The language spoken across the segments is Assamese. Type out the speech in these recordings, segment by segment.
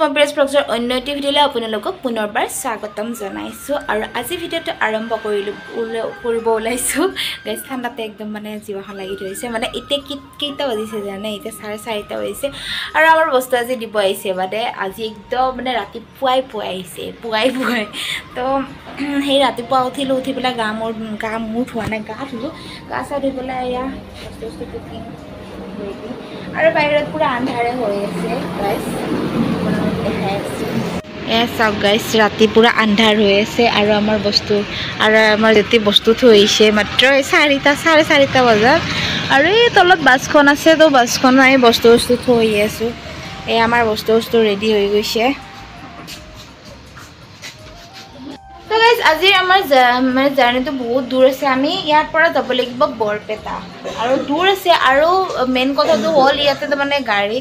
মই প্ৰেছ ব্লগৰ অন্য এটি ভিডিঅ'লৈ আপোনালোকক পুনৰবাৰ স্বাগতম জনাইছোঁ আৰু আজি ভিডিঅ'টো আৰম্ভ কৰিব ওলাইছোঁ গাইছ ঠাণ্ডাতে একদম মানে জিভাখন লাগি ধৰিছে মানে এতিয়া কেইটা বাজিছে জানে এতিয়া 4:30 বাজিছে আৰু আমাৰ বস্তু আজি দিব আহিছে মানে আজি একদম মানে ৰাতিপুৱাই আহিছে পুৱাই তো সেই ৰাতিপুৱা উঠি পেলাই গা মূৰ ধোৱা নাই গা ধুলোঁ গা চা ধুই পেলাই এয়া বস্তু পেকিং আৰু বাহিৰত পুৰা আন্ধাৰে হৈ আছে গাইছ চাওক গাইছ ৰাতি পুৰা আন্ধাৰ হৈ আছে আৰু আমাৰ যেতি বস্তু থৈছে মাত্ৰ 4:30 বজাত আৰু এই তলত বাছখন আছে তো বাছখন আমি বস্তু থৈ আছোঁ এই আমাৰ বস্তু ৰেডি হৈ গৈছে তো গাইজ আজি আমাৰ মানে জাৰ্ণিটো বহুত দূৰ আছে আমি ইয়াৰ পৰা যাব লাগিব বৰপেটা আৰু দূৰ আছে আৰু মেইন কথাটো হ'ল ইয়াতে মানে গাড়ী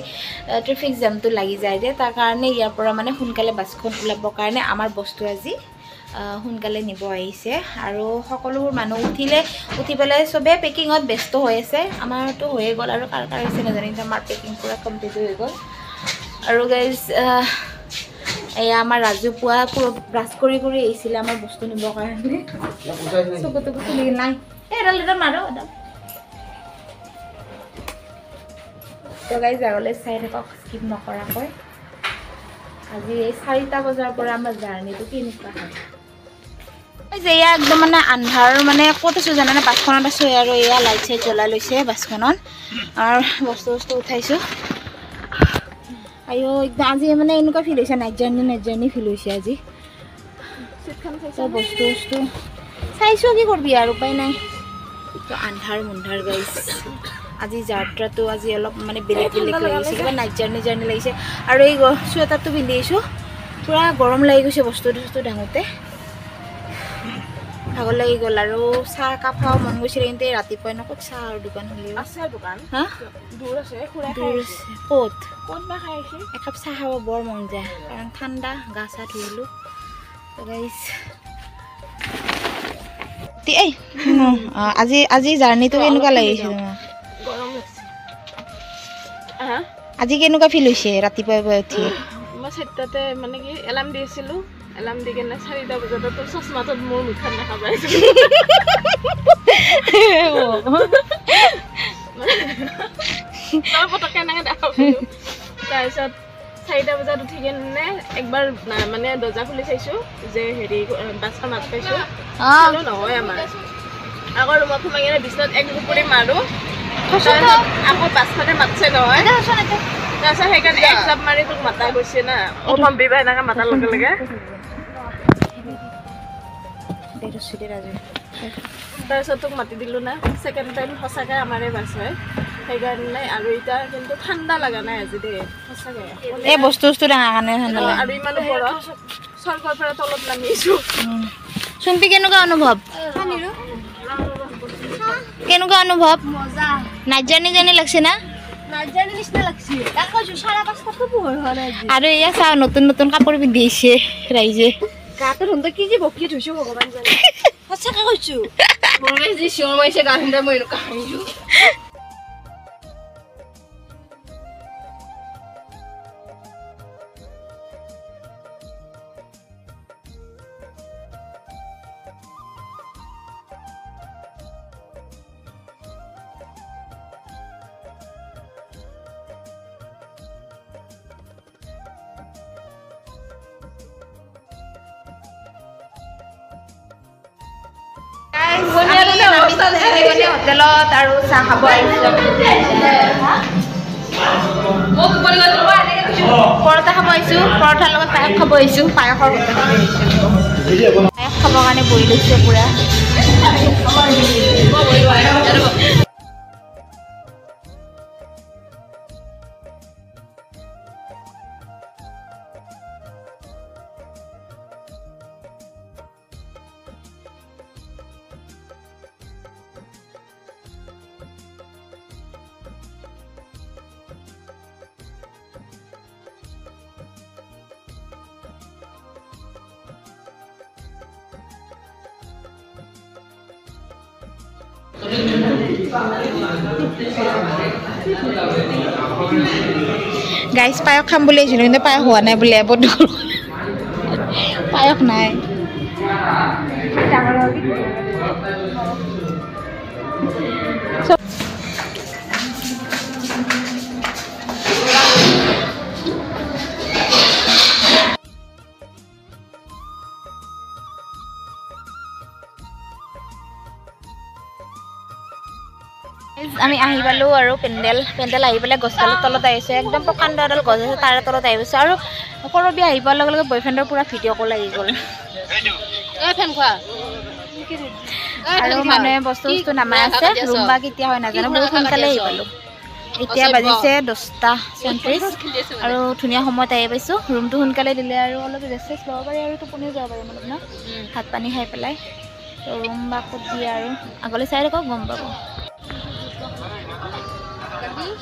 ট্ৰেফিক জামটো লাগি যায় যে তাৰ কাৰণে ইয়াৰ পৰা মানে সোনকালে বাছখন ওলাবৰ কাৰণে আমাৰ বস্তু আজি সোনকালে নিব আহিছে আৰু সকলোবোৰ মানুহ উঠি পেলাই চবে পেকিঙত ব্যস্ত হৈ আছে আমাৰতো হৈয়ে গ'ল আৰু কাৰ হৈছে নাজানো কিন্তু আমাৰ পেকিং পূৰা কমপ্লিট হৈ গ'ল আৰু গাইজ এয়া আমাৰ ৰাজুপুৱা ব্ৰাছ কৰি আহিছিলে আমাৰ বস্তু নিবৰ কাৰণে চকুটো খুলি নাই এডাল মাৰো তো গাইজ আগলৈ চাই থাকক স্কিপ নকৰাকৈ আজি এই 4টা বজাৰ পৰা আমাৰ জাৰ্ণিটো কেনেকুৱা হয় এয়া একদম মানে আন্ধাৰ মানে ক'ত আছোঁ জানানে বাছখনত আছোঁ আৰু এয়া লাইট চাইট জ্বলাই লৈছে বাছখনত আৰু বস্তু উঠাইছোঁ আয়ো একদম আজি মানে এনেকুৱা ফিল হৈছে নাইট জাৰ্ণি ফিল হৈছে আজি বস্তু চাইছোঁ কি কৰবি আৰু উপায় নাই তো আন্ধাৰ গাইছ আজি যাত্ৰাটো আজি অলপ মানে বেলেগ লাগিছে কিবা নাইট জাৰ্ণি লাগিছে আৰু এই চুৱেটাৰটো পিন্ধি আহিছোঁ পুৰা গৰম লাগি গৈছে বস্তু ডাঙোতে ভাগৰ লাগি গ'ল আৰু চাহ কাপ খাব মন গৈছিলে কিন্তু ৰাতিপুৱাই ক'ত চাহ আৰু দোকান খুলিব হা দূৰ আছে ক'ত বা খাই আছে একাপ চাহ খাব বৰ মন যায় কাৰণ ঠাণ্ডা গা চা ধুলোঁ এই আজি জাৰ্ণিটো কেনেকুৱা লাগিছে আজি কেনেকুৱা ফিল হৈছে ৰাতিপুৱাই উঠি মই 4টাতে মানে কি এলাৰ্ম দিছিলোঁ এলাৰ্ম দি কেনে 4টা বজাত তো চশমাটোত মোৰ মুখখন দেখা পাইছোঁ পটককৈ এনেকৈ দেখা পাইছোঁ তাৰপিছত 4টা বজাত উঠি কেনে একবাৰ মানে দৰ্জা খুলি চাইছোঁ যে হেৰি বাছখন মাত পাইছোঁ নহয় আমাৰ আকৌ ৰুমত সোমাই কিনে বিচনাত এক দুপৰি মাৰোঁ আকৌ বাছখনে মাতছে নহয় তাৰপিছত সেইকাৰণে এক জাপ মাৰি তোক মাতা গৈছে না বিবাহ এনেকৈ মাতাৰ লগে তাৰপিছত তোক মাতি দিলোঁ না ছেকেণ্ড টাইম সঁচাকৈ আমাৰে বাছ হয় সেইকাৰণে আৰু এতিয়া কিন্তু ঠাণ্ডা লগা নাই আজি দেই সঁচাকৈ এই বস্তু ডাঙৰ কাৰণে ঠাণ্ডা লাগে আৰু ইমানো বৰফ চৰকাৰ পৰা তলত নামিছোঁ চুম্পি কেনেকুৱা অনুভৱ মজা নাইট জাৰ্ণি লাগছে না নিচিনা লাগছে আৰু এয়া চাওঁ নতুন কাপোৰ পিন্ধি আহিছে ৰাইজে গাটো ধুন্দা কি যে বকি থৈছোঁ ভগৱান জানে সঁচাকৈ কৈছোঁ মোৰ যি চিঞৰ মাৰিছে গা ধুন্দা মই এনেকুৱা হাঁহিছোঁ হোটেলত আৰু চাহ খাব আহিছোঁ পৰঠা খাব আহিছোঁ পৰঠাৰ লগত পায়স খাব আহিছোঁ পায়সৰ হোটেল পায়স খাবৰ কাৰণে বহি লৈছে পুৰা গাইজ পায়স খাম বুলি আহিছিলোঁ কিন্তু পায়স হোৱা নাই বোলে বন্ধ পায়স নাই আমি আহি পালোঁ আৰু পেণ্ডেল আহি পেলাই গছডালৰ তলত আহিছোঁ একদম প্ৰকাণ্ড এডাল গছ আছে তাৰে তলত আহি গৈছোঁ আৰু কৰবী আহি পোৱাৰ লগে লগে বয়ফ্ৰেণ্ডৰ পূৰা ভিডিঅ' কল আহি গ'ল আৰু মানে বস্তু নামাই আছে ৰুম বা কেতিয়া হয় নাজানো বহুত সোনকালে আহি পালোঁ এতিয়া বাজিছে 10:34 আৰু ধুনীয়া সময়ত আহি পাইছোঁ ৰুমটো সোনকালে দিলে আৰু অলপ ৰেষ্ট ল'ব পাৰি আৰু টোপনিও যাব পাৰি মানে ন ভাত পানী খাই পেলাই তো ৰুম বা ক'ত দিয়ে আৰু আগলৈ চাই থাকক গম পাব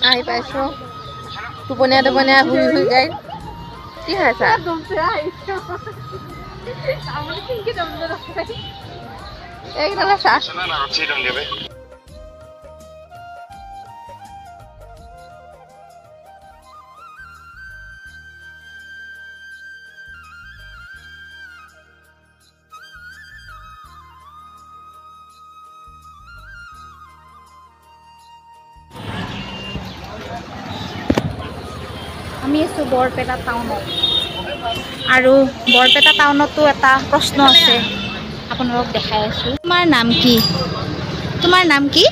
আহি পাইছোঁ টোপনীয়া শুই যায় কি খাইছা এইকেইটা চাহ আমি আছোঁ বৰপেটা টাউনত আৰু বৰপেটা টাউনতো এটা প্ৰশ্ন আছে আপোনালোকক দেখাই আছোঁ তোমাৰ নাম কি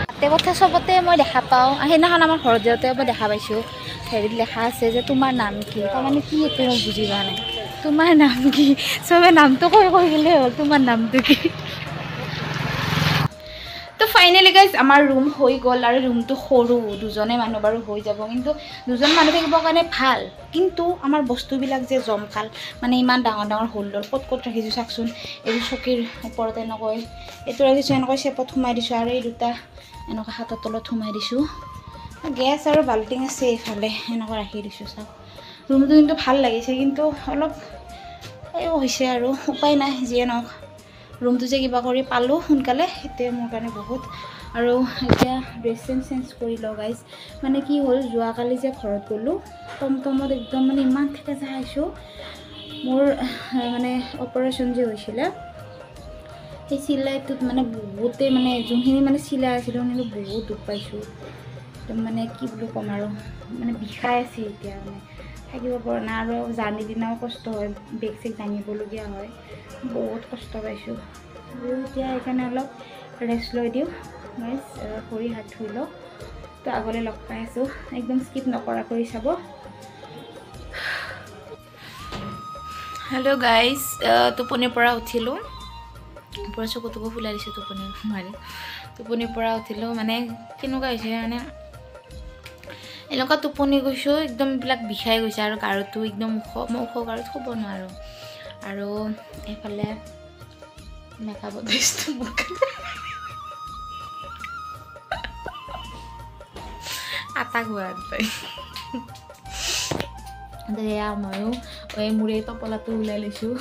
তাতে কথা চবতে মই দেখা পাওঁ সেইদিনাখন আমাৰ ঘৰত যাওঁতে মই দেখা পাইছোঁ হেৰিত লেখা আছে যে তোমাৰ নাম কি তাৰমানে কি এইটো মই বুজি পোৱা নাই তোমাৰ নাম কি চবে নামটো কৈ গ'লে হ'ল তোমাৰ নামটো কি তো ফাইনেলি গাইজ আমাৰ ৰুম হৈ গ'ল আৰু ৰুমটো সৰু দুজনে মানুহ বাৰু হৈ যাব কিন্তু দুজন মানুহ থাকিবৰ কাৰণে ভাল কিন্তু আমাৰ বস্তুবিলাক যে জমকাল মানে ইমান ডাঙৰ হোল্ডৰ ক'ত ৰাখিছোঁ চাওকচোন এইটো চকীৰ ওপৰত এনেকৈ এইটো ৰাখিছোঁ এনেকৈ চেপত সোমাই দিছোঁ আৰু এই দুটা এনেকৈ হাতৰ তলত সোমাই দিছোঁ গেছ আৰু বাল্টিং আছে এইফালে এনেকৈ ৰাখি দিছোঁ চাওক ৰুমটো কিন্তু ভাল লাগিছে কিন্তু অলপ এই হৈছে আৰু উপায় নাই যিয়ে নহওক ৰুমটো যে কিবা কৰি পালোঁ সোনকালে সেইটোৱে মোৰ কাৰণে বহুত আৰু এতিয়া ড্ৰেছ চেঞ্জ কৰি লওঁ গাইজ মানে কি হ'ল যোৱাকালি যে ঘৰত গ'লোঁ টমটমত একদম মানে ইমান ঠেকেচা খাইছোঁ মোৰ মানে অপাৰেশ্যন যে হৈছিলে সেই চিলাইটোত মানে বহুতেই মানে যোনখিনি মানে চিলাই আছিলোঁ কিন্তু বহুত দুখ পাইছোঁ একদম মানে কি বুলি ক'ম আৰু মানে বিষাই আছে এতিয়া মানে থাকিব পৰা নাই আৰু জাৰ্ণি দিনাও কষ্ট হয় বেগ চেগ দাঙিবলগীয়া হয় বহুত কষ্ট পাইছোঁ আৰু এতিয়া সেইকাৰণে অলপ ৰেষ্ট লৈ দিওঁ মই ভৰি হাত ধুই লওঁ তো আগলৈ লগ পাই আছোঁ একদম স্কিপ নকৰা কৰি চাব হেল্ল' গাইজ টোপনিৰ পৰা উঠিলোঁ পূৰা চকুটোকো ফুলাই দিছোঁ টোপনি মাৰি টোপনিৰ পৰা উঠিলোঁ মানে কেনেকুৱা হৈছে মানে এনেকুৱা টোপনি গৈছোঁ একদম এইবিলাক বিষাই গৈছে আৰু গাৰুটো একদম মই ওখ গাৰুত শুব নোৱাৰোঁ আৰু এইফালে মেকআপত দিছোঁ আটা খোৱাত পাই এয়া ময়ো মোৰ এই টপলাটো ওলাই লৈছোঁ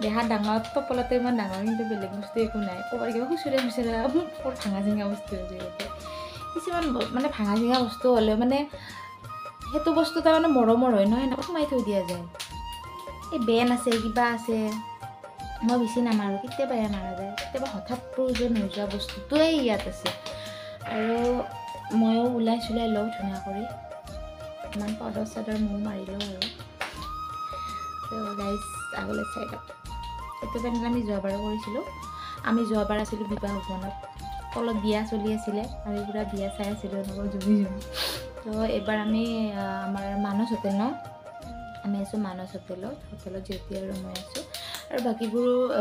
দেহা ডাঙৰ টপলাটো ইমান ডাঙৰ কিন্তু বেলেগ বস্তু একো নাই ক'ৰবাত কিবা খুচুৰা বৰ ভাঙা চিঙা বস্তু আছে ইয়াতে কিছুমান মানে ভাঙা চিঙা বস্তু হ'লেও মানে সেইটো বস্তু তাৰমানে মৰমৰ হয় নহয় এনেকৈ সোমাই থৈ দিয়া যায় এই বেন আছে কিবা আছে মই বেছি নামাৰোঁ কেতিয়াবা মাৰা যায় কেতিয়াবা হঠাৎ প্ৰয়োজন হৈ যোৱা বস্তুটোৱে ইয়াত আছে আৰু ময়ো ওলাই চলাই লওঁ ধুনীয়া কৰি ইমান পাউডাৰ চাউডাৰ ময়ো মাৰি লওঁ আৰু তো গাইজ আগলৈ চাই লওক এইটো পেণ্ডেল আমি যোৱাবাৰো কৰিছিলোঁ আমি যোৱাবাৰ আছিলোঁ বিবাহ ভৱনত তলত বিয়া চলি আছিলে আমি পূৰা বিয়া চাই আছিলোঁ এনেকৈ জুমি তো এইবাৰ আমি আমাৰ মানস হোটেল ন আমি আছোঁ মানস হোটেলত যিহেতু আৰু মই আছোঁ আৰু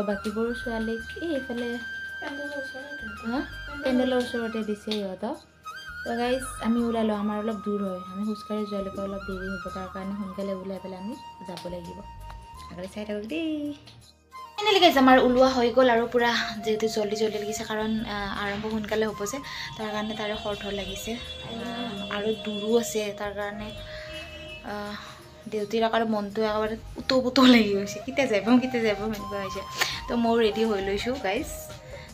বাকীবোৰ ছোৱালীক এইফালে পেণ্ডেলৰ ওচৰতে দিছে সিহঁতক তো গাইজ আমি ওলাই লওঁ আমাৰ অলপ দূৰ হয় আমি খোজকাঢ়ি যোৱালৈকে অলপ দেৰি হ'ব তাৰ কাৰণে সোনকালে ওলাই পেলাই আমি যাব লাগিব আগলৈ চাই থাকক দেই ফাইনেলি গাইজ আমাৰ ওলোৱা হৈ গ'ল আৰু পূৰা যিহেতু জল্দি লাগিছে কাৰণ আৰম্ভ সোনকালে হ'ব যে তাৰ কাৰণে তাৰে খৰধৰ লাগিছে আৰু দূৰো আছে তাৰ কাৰণে দেউতীৰ একেবাৰে মনটো একেবাৰে উতৌ লাগি গৈছে কেতিয়া যাব এনেকুৱা হৈছে তো মই ৰেডি হৈ লৈছোঁ গাইজ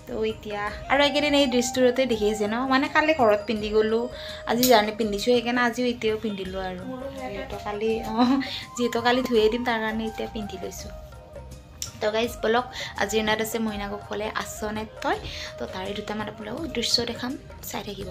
তো এতিয়া আৰু এইকেইদিন এই ড্ৰেছটোতে দেখি আছে ন মানে কালি ঘৰত পিন্ধি গ'লোঁ আজি জাৰ্ণি পিন্ধিছোঁ সেইকাৰণে আজিও এতিয়াও পিন্ধিলোঁ আৰু যিহেতু কালি ধুয়ে দিম তাৰ কাৰণে এতিয়া পিন্ধি লৈছোঁ তো গাইজ বলক আজিৰ নাট আছে মইনাকক ক'লে আছনে তই তো তাৰে দুটামান আপোনালোকক দৃশ্য দেখাম চাই থাকিব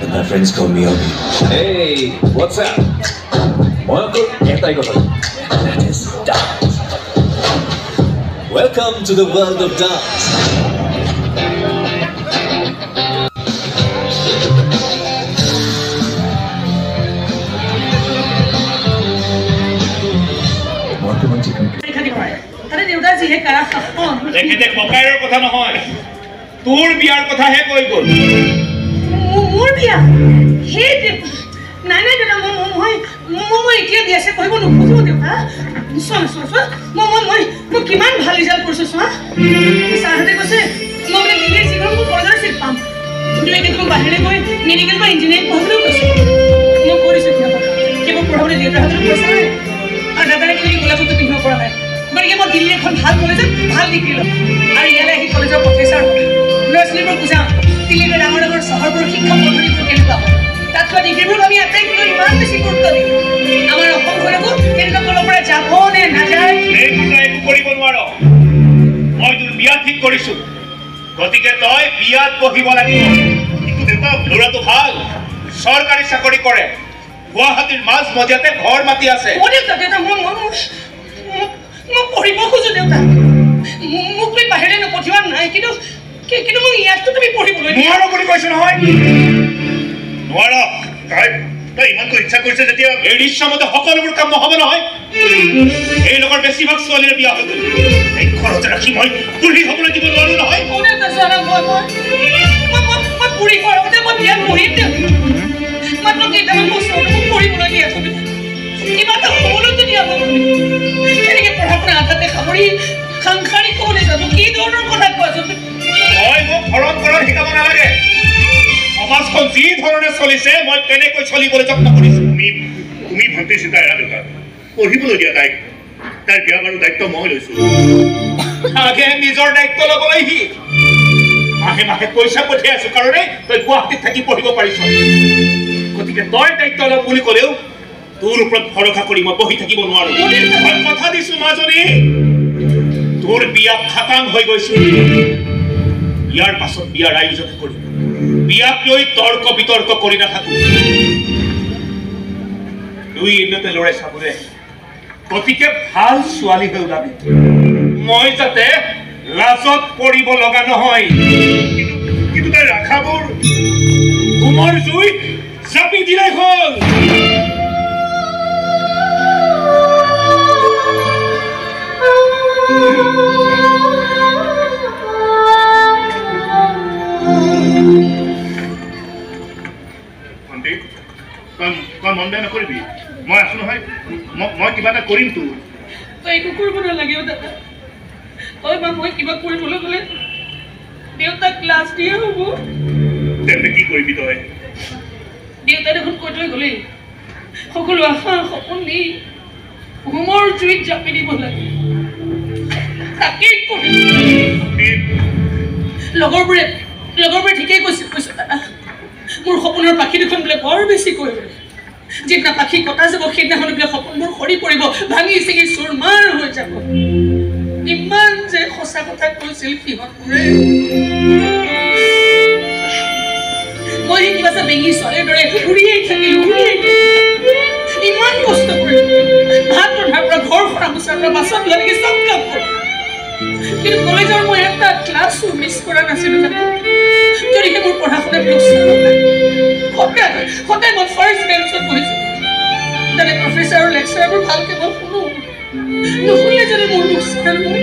And my friends call me Obi. Hey, what's up? That is dance. Welcome to the world of dance. তোৰ বিয়াৰ কথাহে কৈ গ'ল মোৰ বিয়া সেই নাই নাই দাদা মই এতিয়া বিয়া আছে কৰিব নোখোজো দেউতা চোৱা মই কিমান ভাল ৰিজাল্ট কৰিছোঁ চোৱা ছাৰহঁতে কৈছে মই মানে ডিগ্ৰী জীৱন মোৰ কলেজৰ চিট পাম কিন্তু এতিয়া তুমি বাহিৰে গৈ মেডিকেল বা ইঞ্জিনিয়াৰিং পঢ়িবলৈও কৈছে মই কৰিছোঁ কেৱল পঢ়াবলৈ দেউতাহঁতৰ পইচা নাই আৰু দাদাই কিনে গোলাপটো পিন্ধিব পৰা নাই গতিকে মই দিল্লী এখন ভাল কলেজত ভাল ডিগ্ৰী ল'ম আৰু ইয়ালৈ আহি কলেজৰ প্ৰফেচাৰ হ'ম ল'ৰা ছোৱালীবোৰ বুজাম দিল্লীৰ ডাঙৰ ডাঙৰ চহৰবোৰৰ শিক্ষা পদ্ধতিবোৰ কেনেকুৱা হয় তাত হোৱা ডিগ্ৰীবোৰ আমি আটাইতকৈ ইমান বেছি গুৰুত্ব দিম আমাৰ অসমখনকো কেনেকুৱা ফালৰ পৰা যাব নে নাযায় একো কৰিব নোৱাৰ মই তোৰ বিয়া ঠিক কৰিছোঁ গতিকে তই বিয়াত বহিব লাগিব কিন্তু দেউতা ল'ৰাটো ভাল চৰকাৰী চাকৰি কৰে গুৱাহাটীৰ মাজ মজিয়াতে ঘৰ মাতি আছে দেউতা মই পঢ়িব খোজো দেউতা মোক তুমি বাহিৰে নপঠিওৱা নাই কিন্তু মই ইয়াততো তুমি পঢ়িবলৈ নোৱাৰ বুলি কৈছো নহয় নোৱাৰ তই ইমানকৈ ইচ্ছা কৰিছে যেতিয়া এই ইচ্ছামতে সকলোবোৰ কাম নহ'ব নহয় এই লগৰ বেছিভাগ ছোৱালীৰে বিয়া হৈ গ'ল এই খৰচ ৰাখি মই বুঢ়ী হ'বলৈ দিব নোৱাৰো নহয় মই বুঢ়ী হোৱাৰ আগতে মই বিয়াত পঢ়িম মাত্ৰ কেইটামান বছৰ মোক পঢ়িবলৈ দিয়া থবি কিবা এটা হ'বলৈতো দিয়া এনেকৈ পঢ়া শুনা আধাতে সামৰি সাংসাৰিক হ'বলৈ যাব কি ধৰণৰ কথা কোৱাচোন মই মোক ঘৰত ঘৰত শিকাব নালাগে সমাজখন যি ধৰণে চলিছে মই তেনেকৈ চলিবলৈ যত্ন কৰিছো তুমি ভণ্টি চিন্তা এৰা দেউতা পঢ়িবলৈ দিয়া তাইৰ বিয়া বাৰু দায়িত্ব মই লৈছো আগে নিজৰ দায়িত্ব ল'বলৈ সি মাহে মাহে পইচা পঠিয়াই আছো কাৰণে তই গুৱাহাটীত থাকি পঢ়িব পাৰিছ গতিকে তই দায়িত্ব ল'ম বুলি ক'লেও তোৰ ওপৰত ভৰসা কৰি মই বহি থাকিব নোৱাৰো মই কথা দিছো মাজনী তোৰ বিয়া খাটাং হৈ গৈছো ইয়াৰ পাছত বিয়াৰ আয়োজন কৰিম বিয়াক লৈ তৰ্ক বিতৰ্ক কৰি নাথাকো দুই এদিনতে ল'ৰাই চাবলৈ গতিকে ভাল ছোৱালী হৈ ওলাবি মই যাতে লাজত পৰিব লগা নহয় কিন্তু তাই ৰাখাবোৰ ঘুমৰ জুই জাপি দিলে হ'ল তই মন বেয়া নকৰিবি মই আছো নহয় মই কিবা এটা কৰিম তোৰ তই একো কৰিব নালাগে দাদা তই বা মই কিবা কৰিবলৈ গ'লে দেউতাক ক্লাছ দিয়ে হ'ব তেন্তে কি কৰিবি তই দেউতাই দেখোন কৈ থৈ গ'লেই সকলো আশা সপোন নি হোমৰ জুইত জাপি দিব লাগে তাকেই কৰিম লগৰবোৰে ঠিকেই কৈছে দাদা মোৰ সপোনৰ পাখি দুখন বোলে বৰ বেছি কৈ যিদিনা পাখি কটা যাব সেইদিনাখন বোলে সপোনবোৰ সৰি পৰিব ভাঙি চিঙি চুৰমাৰ হৈ যাব ইমান যে সঁচা কথা কৈছিল সিহঁতবোৰে মই কিবা এটা বেঙি ছোৱালীৰ দৰে ঘূৰিয়েই থাকিলো ইমান কষ্ট কৰিলো ভাত ৰন্ধাৰ পৰা ঘৰ সৰা মোচাৰ পৰা বাচন ধোৱালৈকে চব কাম কৰিলো কিন্তু কলেজৰ মই এটা ক্লাছো মিছ কৰা নাছিলোঁ জানো যদিহে মোৰ পঢ়া শুনাত লোকচান নহয় সদায় মই ফাৰ্ষ্ট বেঞ্চত বহিছিলোঁ তাতে প্ৰফেচাৰ আৰু লেকচাৰবোৰ ভালকৈ মই শুনো নুশুনিলে যদি মোৰ লোকচান হয়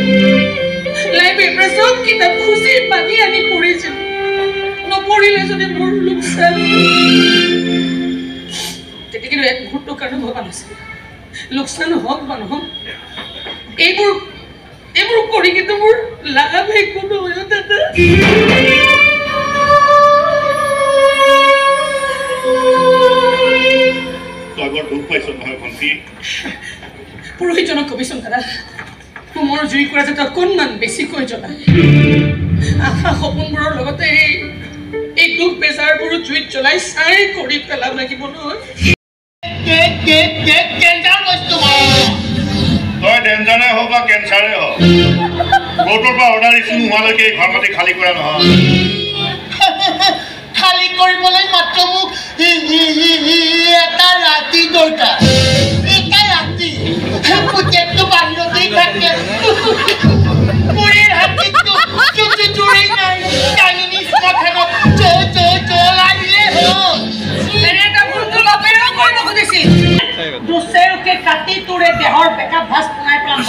লাইব্ৰেৰীৰ পৰা চব কিতাপ খুচি পাতি আনি পঢ়িছিলোঁ নপঢ়িলে যদি মোৰ লোকচান তেতিয়া কিন্তু এক মুহূৰ্তৰ কাৰণে ভবা নাছিলোঁ লোকচান হওক বা নহওক এইবোৰ কৰি কিন্তু মোৰ লাভ একো নহয় দাদা পুৰোহিতজনক কবিচোন দাদা মোৰ জুই কৰা যাতে অকণমান বেছিকৈ জ্বলায় আশা সপোনবোৰৰ লগতে এই দুখ বেজাৰবোৰো জুইত জ্বলাই চাই কৰি পেলাব লাগিব নহয় তই ডেঞ্জাৰে হওক বা কেঞ্চাৰে হওক কোৰ্টৰ পৰা অৰ্ডাৰ ইছ্যু নোহোৱালৈকে ঘৰ মাটি খালী কৰা নহয় খালী কৰিবলৈ মাত্ৰ মোক এটা ৰাতি দৰকাৰ এটা ৰাতি পুতেকটো বাহিৰতেই থাকে মুড়িৰ হাতীটো চুটি চুৰি নাই ডাঙিনী শ্মশানত লাগিলে হ'ল এটা বস্তু বাপেৰেও কৰিব খুজিছিল দুচেৰকে কাটি তোৰে দেহৰ বেকা ভাজ বনাই পেলাম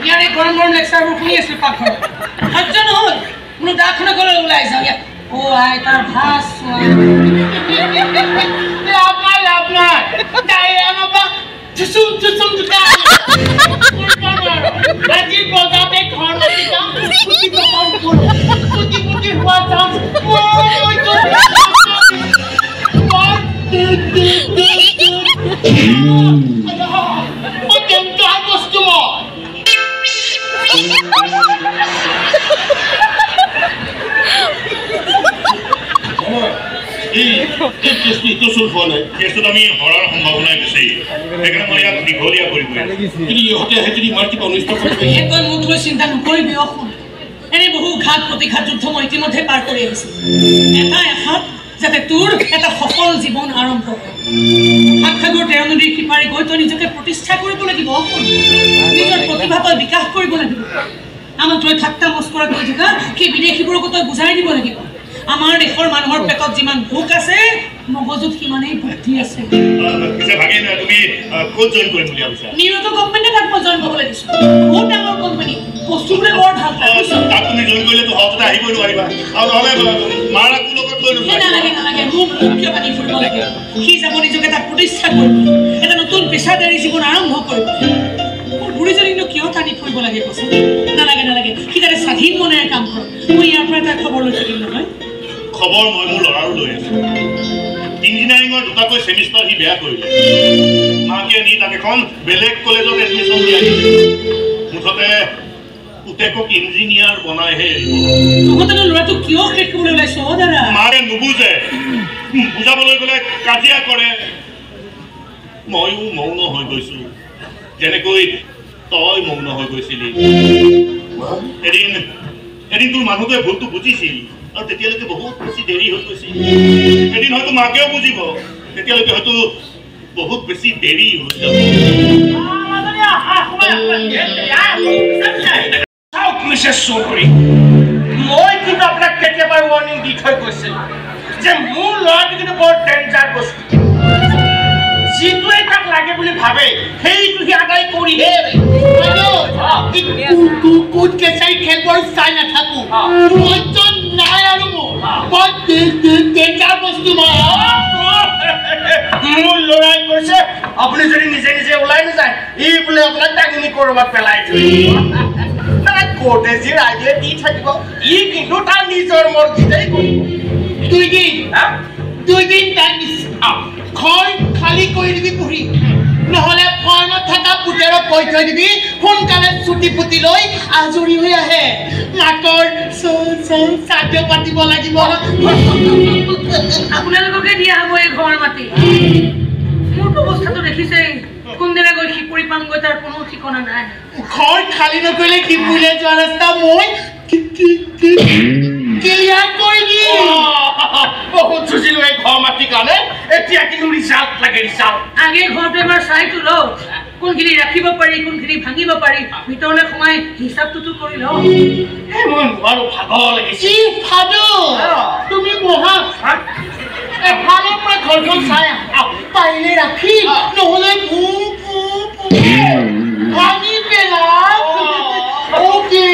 ইয়াৰে গৰম গৰম লেকচাৰবোৰ শুনি আছিলোঁ পাকঘৰত সহ্য নহ'ল বোলো দাখনে গ'লে ওলাই যাওঁ ইয়াত আই তাৰ ভাজ চোৱা লাভ নাই ডায়েৰামৰ পৰা চুচুম জোতা আজি বজাতে ঘৰ মাতি যাম ফুটি হোৱা যাম বস্তু আমি হৰাৰ সম্ভাৱনাই বেছি সেইকাৰণে মই ইয়াক দীঘলীয়া কৰিব কিন্তু ইহঁতে আহে যদি মই কিবা অনিষ্ট তই মোক লৈ চিন্তা নকৰিবি অসুন এনে বহু ঘাত প্ৰতিঘাত যুদ্ধ মই ইতিমধ্যে পাৰ কৰি আহিছোঁ এটা এষাত যাতে তোৰ এটা সফল জীৱন আৰম্ভ হয় সাতসাগৰ 13 নদীৰ সিপাৰে গৈ তই নিজকে প্ৰতিষ্ঠা কৰিব লাগিব অসুন নিজৰ প্ৰতিভা তই বিকাশ কৰিব লাগিব আমাক তই ঠাট্টা মস্কৰা কৰি থকা সেই বিদেশীবোৰকো তই বুজাই দিব লাগিব আমাৰ দেশৰ মানুহৰ পেটত যিমান ভোক আছে মগজুত সিমানেই বুদ্ধি আছে নিউয়ৰ্কৰ কোম্পানীয়ে তাত মই জইন কৰিবলৈ দিছোঁ বহুত ডাঙৰ কোম্পানী বস্তুবোৰে বৰ ভাল পায় নালাগে মোক কিয় পাতি ফুৰিব লাগে সি যাব নিজকে তাত প্ৰতিষ্ঠা কৰিব এটা নতুন পেছাদাৰী জীৱন আৰম্ভ কৰিব মোৰ বুঢ়ীজনীনো কিয় টানি ফুৰিব লাগে কৈছে নালাগে সি তাতে স্বাধীন মনেৰে কাম কৰক মই ইয়াৰ পৰা এটা খবৰ লৈ থাকিম নহয় খবৰ মই মোৰ ল'ৰাৰো লৈ আছোঁ ইঞ্জিনিয়াৰিঙৰ দুটাকৈ ছেমিষ্টাৰ সি বেয়া কৰিলে মাকে নি তাক এখন বেলেগ কলেজত এডমিশ্যন দিয়াই মুঠতে পুতেকক ইঞ্জিনিয়াৰ বনাইহে এৰিব ল'ৰাটো কিয় শেষ কৰিবলৈ ওলাইছ দাদা মাকে নুবুজে বুজাবলৈ গ'লে কাজিয়া কৰে ময়ো মৌন হৈ গৈছোঁ যেনেকৈ তই মৌন হৈ গৈছিলি এদিন তোৰ মানুহটোৱে ভুলটো বুজিছিল আৰু তেতিয়ালৈকে বহুত বেছি দেৰি হৈ গৈছিল এদিন হয়তো মাকেও বুজিব তেতিয়ালৈকে হয়তো বহুত বেছি দেৰি হৈ যাব মিছেছ চৌধুৰী মই কিন্তু আপোনাক কেতিয়াবা ৱাৰ্ণিং দি থৈ গৈছিলোঁ যে মোৰ ল'ৰাটো কিন্তু বৰ ডেঞ্জাৰ বস্তু যিটোৱে তাক লাগে বুলি ভাবে সেইটো সি আদায় কৰিহে কুট কেঁচাই খেলবোৰ চাই নাথাকো নাই আৰু মোৰ ডেঞ্জাৰ বস্তু মোৰ ল'ৰাই কৈছে আপুনি যদি নিজে নিজে ওলাই নাযায় ই বোলে আপোনাক টাঙিনি কৰবাত পেলাই থৈ কোৰ্টে যি ৰাইজে দি থাকিব ই কিন্তু তাৰ নিজৰ মৰ্জিতেই কৰিব দুইদিন টাইম ঘৰ খালী কৰি দিবি পঢ়ি নহ'লে ফাৰ্মত থকা পুতেৰক কৈ থৈ দিবি সোনকালে চুটি পুতি লৈ আজৰি হৈ আহে নাকৰ শ্ৰাদ্ধ পাতিব লাগিব আপোনালোককে দিয়া হ'ব এই ঘৰ মাটি মোৰতো অৱস্থাটো দেখিছেই কোনদিনা গৈ শিপুৰি পামগৈ তাৰ কোনো ঠিকনা নাই ঘৰ খালী নকৰিলে শিপুৰিলে যোৱা ৰাস্তা মই ক্লিয়াৰ কৰি দিম বহুত চুচিলোঁ এই ঘৰ মাটিৰ কাৰণে এতিয়া কিন্তু ৰিজাল্ট লাগে ৰিজাল্ট আগে ঘৰটো এবাৰ চাই তোলো কোনখিনি ৰাখিব পাৰি কোনখিনি ভাঙিব পাৰি ভিতৰলৈ সোমাই হিচাপটোতো কৰি লওঁ মই নোৱাৰো ভাগৰ লাগিছে ভাদু তুমি বহা এফালৰ পৰা ঘৰখন চাই পাৰিলে ৰাখি নহ'লে ভাঙি পেলাম অ'কে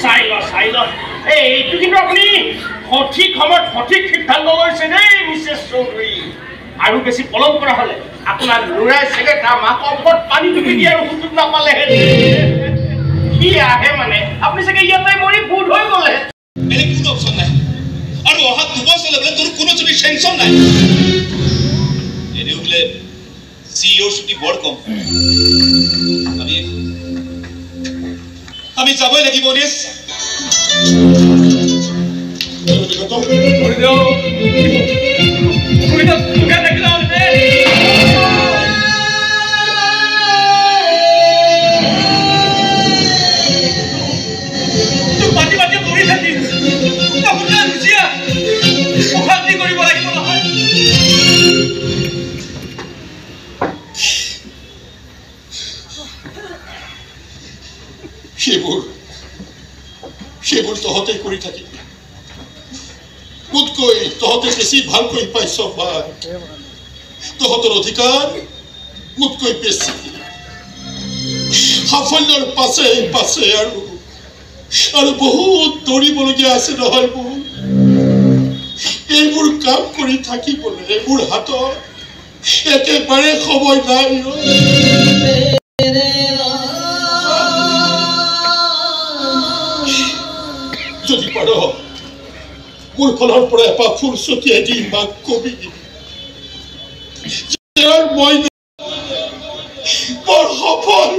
চাই ল এইটো কিন্তু আপুনি সঠিক সময়ত সঠিক সিদ্ধান্ত লৈছে দেই মিছেছ চৌধুৰী আৰু বেছি পলম কৰা হ'লে আপোনাৰ ল'ৰাই চাগে তাৰ মাকৰ ওপৰত পানী টুপি দিয়াৰ সুযোগ নাপালেহে কি আহে মানে আপুনি চাগে ইয়াতে মৰি ভূত হৈ গ'লে বেলেগ কোনো অপশ্যন নাই আৰু অহা 2 বছৰলৈ বোলে তোৰ কোনো যদি চেংচন নাই এনেও বোলে CEO ছুটি বৰ কম আমি যাবই লাগিব নিজ সেইবোৰ তহঁতে কৰি থাকিবি মোতকৈ তহঁতে বেছি ভালকৈ পাইছ বা তহঁতৰ অধিকাৰ মোতকৈ বেছি সাফল্যৰ পাছে পাছে আৰু বহুত দৌৰিবলগীয়া আছে নহয় মোৰ এইবোৰ কাম কৰি থাকিবলৈ মোৰ হাতত একেবাৰে সময় নাই যদি পাৰ মোৰ ফালৰ পৰা এপাহ ফুল ছটিয়াই দি মাক কবি মই বৰ সফল